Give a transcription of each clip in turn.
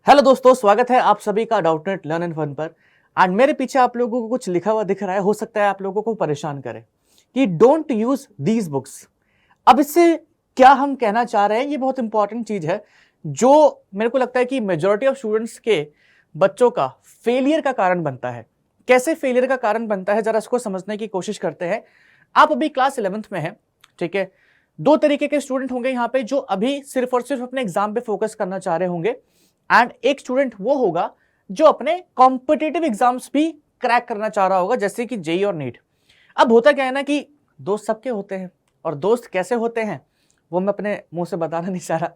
Hello दोस्तों, स्वागत है आप सभी का डाउटनेट लर्न एंड फन पर। एंड मेरे पीछे आप लोगों को कुछ लिखा हुआ दिख रहा है, हो सकता है आप लोगों को परेशान करे कि डोंट यूज दीज बुक्स। अब इससे क्या हम कहना चाह रहे हैं, ये बहुत इंपॉर्टेंट चीज है जो मेरे को लगता है कि मेजॉरिटी ऑफ स्टूडेंट्स के बच्चों का फेलियर का कारण बनता है। कैसे फेलियर का कारण बनता है, जरा इसको समझने की कोशिश करते हैं। आप अभी क्लास 11th में हैं, ठीक है। दो तरीके के स्टूडेंट होंगे यहाँ पे जो अभी सिर्फ और सिर्फ अपने एग्जाम पे फोकस करना चाह रहे होंगे, एंड एक स्टूडेंट वो होगा जो अपने कॉम्पिटिटिव एग्जाम्स भी क्रैक करना चाह रहा होगा, जैसे कि जेई और नीट। अब होता क्या है ना कि दोस्त सबके होते हैं, और दोस्त कैसे होते हैं वो मैं अपने मुंह से बताना नहीं चाह रहा,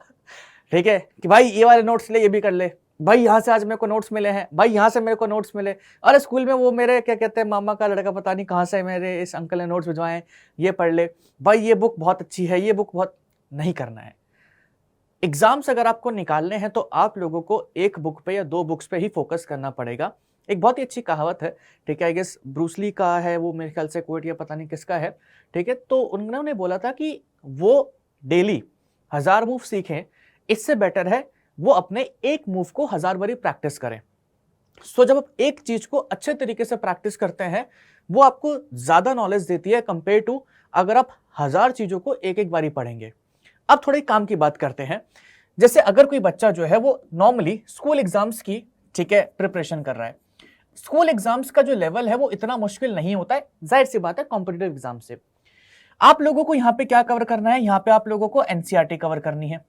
ठीक है, कि भाई ये वाले नोट्स ले, ये भी कर ले, भाई यहाँ से आज मेरे को नोट्स मिले हैं, भाई यहाँ से मेरे को नोट्स मिले, अरे स्कूल में वो मेरे क्या कहते हैं मामा का लड़का पता नहीं कहाँ से मेरे इस अंकल ने नोट्स भिजवाए, ये पढ़ ले, भाई ये बुक बहुत अच्छी है, ये बुक बहुत नहीं करना है। एग्जाम्स अगर आपको निकालने हैं तो आप लोगों को एक बुक पे या दो बुक्स पे ही फोकस करना पड़ेगा। एक बहुत ही अच्छी कहावत है, ठीक है, आई गेस ब्रूसली का है वो, मेरे ख्याल से कोट या पता नहीं किसका है, ठीक है। तो उन्होंने बोला था कि वो डेली 1000 मूव सीखें, इससे बेटर है वो अपने एक मूव को 1000 बारी प्रैक्टिस करें। सो जब आप एक चीज को अच्छे तरीके से प्रैक्टिस करते हैं, वो आपको ज्यादा नॉलेज देती है कंपेयर टू अगर आप 1000 चीजों को एक एक बारी पढ़ेंगे। अब थोड़े काम की बात करते हैं। जैसे अगर कोई बच्चा जो है वो नॉर्मली स्कूल एग्जाम्स की, ठीक है, प्रिपरेशन कर रहा है। स्कूल एग्जाम्स का जो लेवल है वो इतना मुश्किल नहीं होता है, जाहिर सी बात है कॉम्पिटिटिव एग्जाम से। आप लोगों को यहाँ पे क्या कवर करना है, यहाँ पे आप लोगों को एनसीईआरटी कवर करनी है,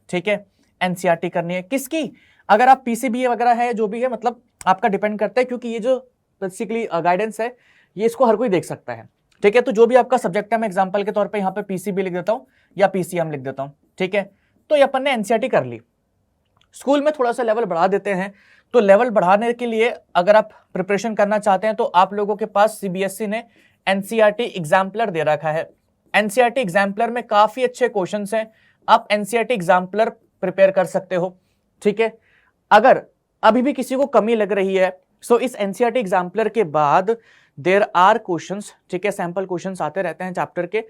ठीक है। एनसीईआरटी करनी है किसकी, अगर आप पीसीबीए वगैरह है जो भी है, मतलब आपका डिपेंड करता है, क्योंकि ये जो बेसिकली गाइडेंस है ये इसको हर कोई देख सकता है, ठीक है। तो जो भी आपका सब्जेक्ट है, मैं एग्जांपल के तौर पे यहाँ पे पीसीबी लिख देता हूँ या पीसीएम लिख देता हूँ, ठीक है। तो ये अपन ने एनसीईआरटी कर ली। स्कूल में थोड़ा सा लेवल बढ़ा देते हैं, तो लेवल बढ़ाने के लिए अगर आप प्रिपरेशन करना चाहते हैं तो आप लोगों के पास सीबीएसई ने एनसीईआरटी एग्जाम्पलर दे रखा है। एनसीईआरटी एग्जाम्पलर में काफी अच्छे क्वेश्चन हैं, आप एनसीईआरटी एग्जाम्पलर प्रिपेयर कर सकते हो, ठीक है। अगर अभी भी किसी को कमी लग रही है, सो इस एनसीईआरटी एग्जाम्पलर के बाद देयर आर क्वेश्चंस, ठीक है, सैंपल क्वेश्चंस आते रहते हैं चैप्टर के।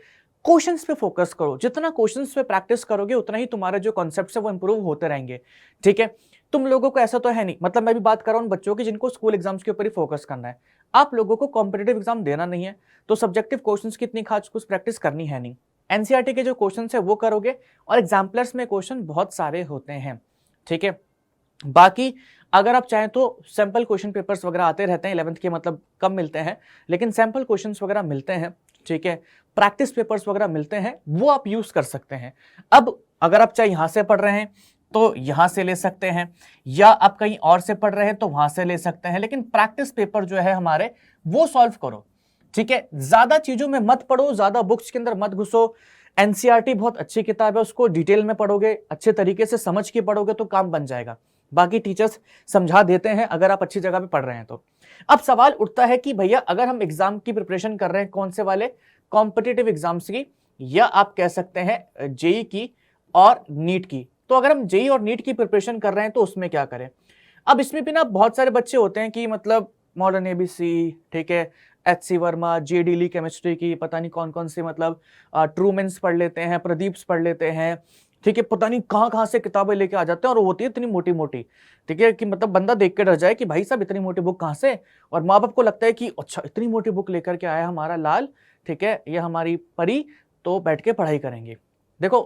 क्वेश्चंस पे फोकस करो, जितना क्वेश्चंस पे प्रैक्टिस करोगे उतना ही तुम्हारे जो कॉन्सेप्ट्स है वो इंप्रूव होते रहेंगे, ठीक है। तुम लोगों को ऐसा तो है नहीं, मतलब मैं भी बात कर रहा हूं बच्चों की जिनको स्कूल एग्जाम्स के ऊपर ही फोकस करना है। आप लोगों को कॉम्पिटिटिव एग्जाम देना नहीं है, तो सब्जेक्टिव क्वेश्चंस की इतनी खास कुछ प्रैक्टिस करनी है नहीं। एनसीईआरटी के जो क्वेश्चन है वो करोगे, और एग्जाम्पलर्स में क्वेश्चन बहुत सारे होते हैं, ठीक है। बाकी अगर आप चाहें तो सैंपल क्वेश्चन पेपर्स वगैरह आते रहते हैं 11th के, मतलब कम मिलते हैं लेकिन सैंपल क्वेश्चंस वगैरह मिलते हैं, ठीक है। प्रैक्टिस पेपर्स वगैरह मिलते हैं, वो आप यूज कर सकते हैं। अब अगर आप चाहे यहां से पढ़ रहे हैं तो यहां से ले सकते हैं, या आप कहीं और से पढ़ रहे हैं तो वहां से ले सकते हैं, लेकिन प्रैक्टिस पेपर जो है हमारे वो सॉल्व करो, ठीक है। ज्यादा चीजों में मत पढ़ो, ज्यादा बुक्स के अंदर मत घुसो। एनसीईआरटी बहुत अच्छी किताब है, उसको डिटेल में पढ़ोगे, अच्छे तरीके से समझ के पढ़ोगे तो काम बन जाएगा। बाकी टीचर्स समझा देते हैं अगर आप अच्छी जगह पे पढ़ रहे हैं तो। अब सवाल उठता है कि भैया अगर हम एग्जाम की प्रिपरेशन कर रहे हैं, कौन से वाले, कॉम्पिटिटिव एग्जाम्स की, या आप कह सकते हैं जेई की और नीट की, तो अगर हम जेई और नीट की प्रिपरेशन कर रहे हैं तो उसमें क्या करें। अब इसमें भी ना बहुत सारे बच्चे होते हैं कि मतलब मॉडर्न एबीसी, ठीक है, एचसी वर्मा, जेडी ली केमिस्ट्री की, पता नहीं कौन कौन से, मतलब ट्रूमेंस पढ़ लेते हैं, प्रदीप्स पढ़ लेते हैं, ठीक है, पता नहीं कहां कहां से किताबें लेके आ जाते हैं, और वो होती है इतनी मोटी मोटी, ठीक है, कि मतलब बंदा देख के डर जाए कि भाई साहब इतनी मोटी बुक कहां से। और माँ बाप को लगता है कि अच्छा इतनी मोटी बुक लेकर के आया हमारा लाल, ठीक है, ये हमारी परी, तो बैठ के पढ़ाई करेंगे। देखो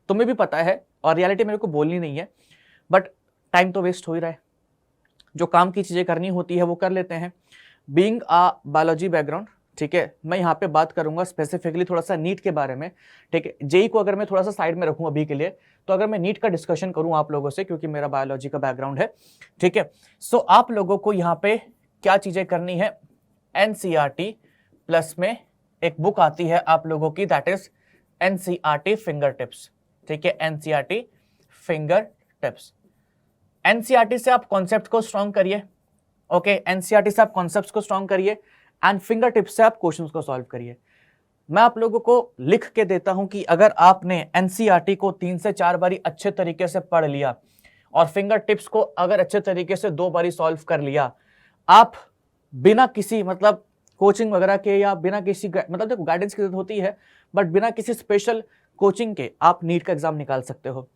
तुम्हें भी पता है, और रियलिटी मेरे को बोलनी नहीं है, बट टाइम तो वेस्ट हो ही रहा है। जो काम की चीजें करनी होती है वो कर लेते हैं। बीइंग अ बायोलॉजी बैकग्राउंड, ठीक है, मैं यहाँ पे बात करूंगा स्पेसिफिकली थोड़ा सा नीट के बारे में, ठीक है। जेई को अगर मैं थोड़ा सा साइड में रखूं अभी के लिए, तो अगर मैं नीट का डिस्कशन करूं आप लोगों से, क्योंकि मेरा बायोलॉजी का बैकग्राउंड है, ठीक है। सो आप लोगों को यहाँ पे क्या चीजें करनी है, एनसीईआरटी प्लस में एक बुक आती है आप लोगों की, that is NCERT finger tips, ठीक है, एनसीईआरटी फिंगर टिप्स। एनसीईआरटी से आप कॉन्सेप्ट को स्ट्रॉन्ग करिए, ओके, एनसीईआरटी से आप कॉन्सेप्ट्स को स्ट्रॉन्ग करिए, एंड फिंगर टिप्स से आप क्वेश्चंस को सॉल्व करिए। मैं आप लोगों को लिख के देता हूं कि अगर आपने एनसीईआरटी को 3 से 4 बारी अच्छे तरीके से पढ़ लिया, और फिंगर टिप्स को अगर अच्छे तरीके से 2 बारी सॉल्व कर लिया, आप बिना किसी मतलब कोचिंग वगैरह के, या बिना किसी मतलब देखो गाइडेंस की जरूरत होती है, बट बिना किसी स्पेशल कोचिंग के आप नीट का एग्जाम निकाल सकते हो।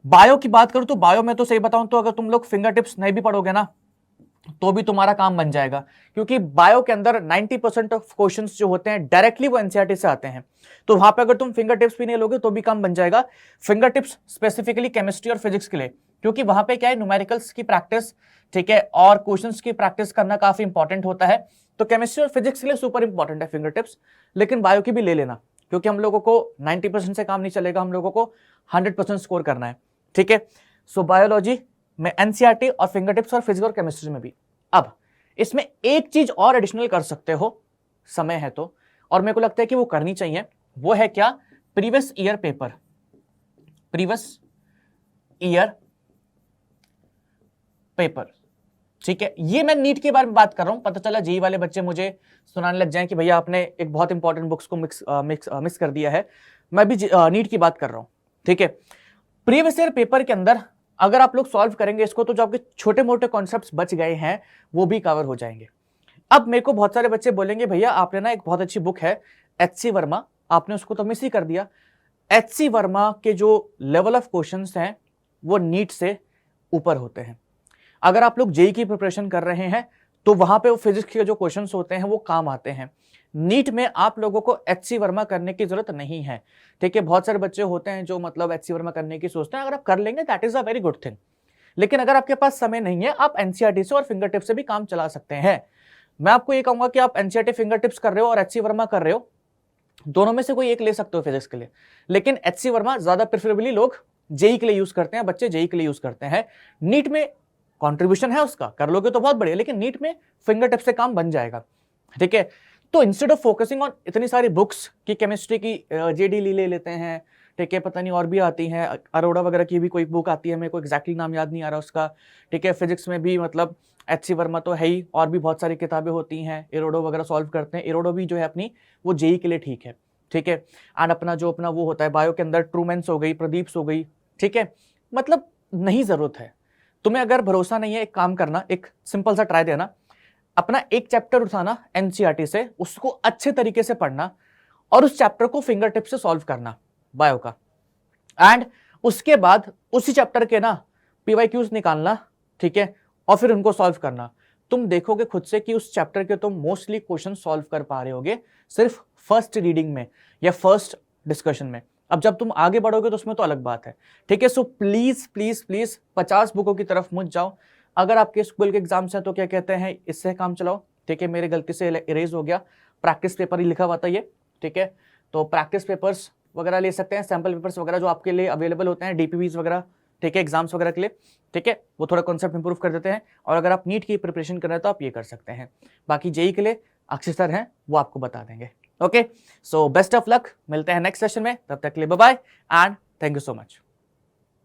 बायो की बात करूं तो बायो में तो सही बताऊं तो अगर तुम लोग फिंगर टिप्स नहीं भी पढ़ोगे ना तो भी तुम्हारा काम बन जाएगा, क्योंकि बायो के अंदर 90% ऑफ क्वेश्चंस जो होते हैं डायरेक्टली वो एनसीईआरटी से आते हैं। तो वहां पे अगर तुम फिंगर टिप्स भी नहीं लोगे तो भी काम बन जाएगा। फिंगर टिप्स स्पेसिफिकली केमिस्ट्री और फिजिक्स के लिए, क्योंकि वहां पे क्या है, न्यूमेरिकल्स की प्रैक्टिस, ठीक है, और क्वेश्चंस की प्रैक्टिस करना काफी इंपॉर्टेंट होता है। तो केमिस्ट्री और फिजिक्स के लिए सुपर इंपॉर्टेंट है फिंगर टिप्स, लेकिन बायो की भी ले लेना, क्योंकि हम लोगों को 90% से काम नहीं चलेगा, हम लोगों को 100% स्कोर करना है, ठीक है। सो बायोलॉजी में एनसीईआरटी और फिंगर टिप्स और फिजिक्स और केमिस्ट्री में भी। अब इसमें एक चीज और एडिशनल कर सकते हो, समय है तो, और मेरे को लगता है कि वो करनी चाहिए। वो है क्या? Previous year paper, previous year paper, ठीक है। ये मैं नीट के बारे में बात कर रहा हूं। पता चला जेई वाले बच्चे मुझे सुनाने लग जाएं कि भैया आपने एक बहुत इंपॉर्टेंट बुक्स को मिस कर दिया है। मैं भी नीट की बात कर रहा हूं, ठीक है। प्रीवियस ईयर पेपर के अंदर अगर आप लोग सॉल्व करेंगे इसको तो जो आपके छोटे मोटे कॉन्सेप्ट्स बच गए हैं वो भी कवर हो जाएंगे। अब मेरे को बहुत सारे बच्चे बोलेंगे भैया आपने ना एक बहुत अच्छी बुक है एचसी वर्मा, आपने उसको तो मिस ही कर दिया। एचसी वर्मा के जो लेवल ऑफ क्वेश्चंस हैं वो नीट से ऊपर होते हैं। अगर आप लोग जेई की प्रिपरेशन कर रहे हैं तो वहां पे वो फिजिक्स के जो क्वेश्चंस होते हैं वो काम आते हैं। नीट में आप लोगों को एचसी वर्मा करने की जरूरत नहीं है, ठीक है। बहुत सारे बच्चे होते हैं जो मतलब एचसी वर्मा करने की सोचते हैं, अगर आप कर लेंगे that is a very good thing. लेकिन अगर आपके पास समय नहीं है, आप एनसीईआरटी से और फिंगर टिप से भी काम चला सकते हैं। मैं आपको ये कहूंगा कि आप एनसीईआरटी फिंगर टिप्स कर रहे हो और एचसी वर्मा कर रहे हो, दोनों में से कोई एक ले सकते हो फिजिक्स के लिए, लेकिन एचसी वर्मा ज्यादा प्रेफरेबली लोग जेई के लिए यूज करते हैं, बच्चे जेई के लिए यूज करते हैं। नीट में कंट्रीब्यूशन है उसका, कर लोगे तो बहुत बढ़िया, लेकिन नीट में फिंगर टिप से काम बन जाएगा, ठीक है। तो इंस्टेड ऑफ फोकसिंग ऑन इतनी सारी बुक्स की, केमिस्ट्री की जेडी ले लेते हैं, ठीक है, पता नहीं और भी आती हैं, अरोड़ा वगैरह की भी कोई बुक आती है, मेरे को एग्जैक्टली नाम याद नहीं आ रहा उसका, ठीक है। फिजिक्स में भी मतलब एचसी वर्मा तो है ही, और भी बहुत सारी किताबें होती हैं, इरोडो वगैरह सॉल्व करते हैं। इरोडो भी जो है अपनी वो जेई के लिए ठीक है, ठीक है। एंड अपना जो अपना वो होता है बायो के अंदर ट्रूमेंस हो गई, प्रदीप्स हो गई, ठीक है। मतलब नहीं जरूरत है तुम्हें, अगर भरोसा नहीं है एक काम करना, एक सिंपल सा ट्राई देना, अपना एक चैप्टर उठाना एनसीईआरटी से, उसको अच्छे तरीके से पढ़ना और उस चैप्टर को फिंगर टिप से सॉल्व करना बायो का, एंड उसके बाद उसी चैप्टर के ना पीवाईक्यूज निकालना, ठीक है, और फिर उनको सॉल्व करना। तुम देखोगे खुद से कि उस चैप्टर के तुम मोस्टली क्वेश्चन सॉल्व कर पा रहे होगे सिर्फ फर्स्ट रीडिंग में या फर्स्ट डिस्कशन में। अब जब तुम आगे बढ़ोगे तो उसमें तो अलग बात है, ठीक है। सो प्लीज प्लीज प्लीज 50 बुकों की तरफ मत जाओ। अगर आपके स्कूल के एग्जाम्स हैं तो क्या कहते हैं, इससे काम चलाओ, ठीक है। मेरे गलती से इरेज हो गया, प्रैक्टिस पेपर ही लिखा हुआ था ये, ठीक है। तो प्रैक्टिस पेपर्स वगैरह ले सकते हैं, सैम्पल पेपर्स वगैरह जो आपके लिए अवेलेबल होते हैं, डीपीवीज वगैरह, ठीक है, एग्जाम्स वगैरह के लिए, ठीक है, वो थोड़ा कॉन्सेप्ट इंप्रूव कर देते हैं। और अगर आप नीट की प्रिपरेशन कर रहे हैं तो आप ये कर सकते हैं। बाकी जेई के लिए अक्षय सर हैं, वो आपको बता देंगे। Okay, so best of luck, मिलते हैं नेक्स्ट सेशन में, तब तक के लिए bye bye and thank you so much.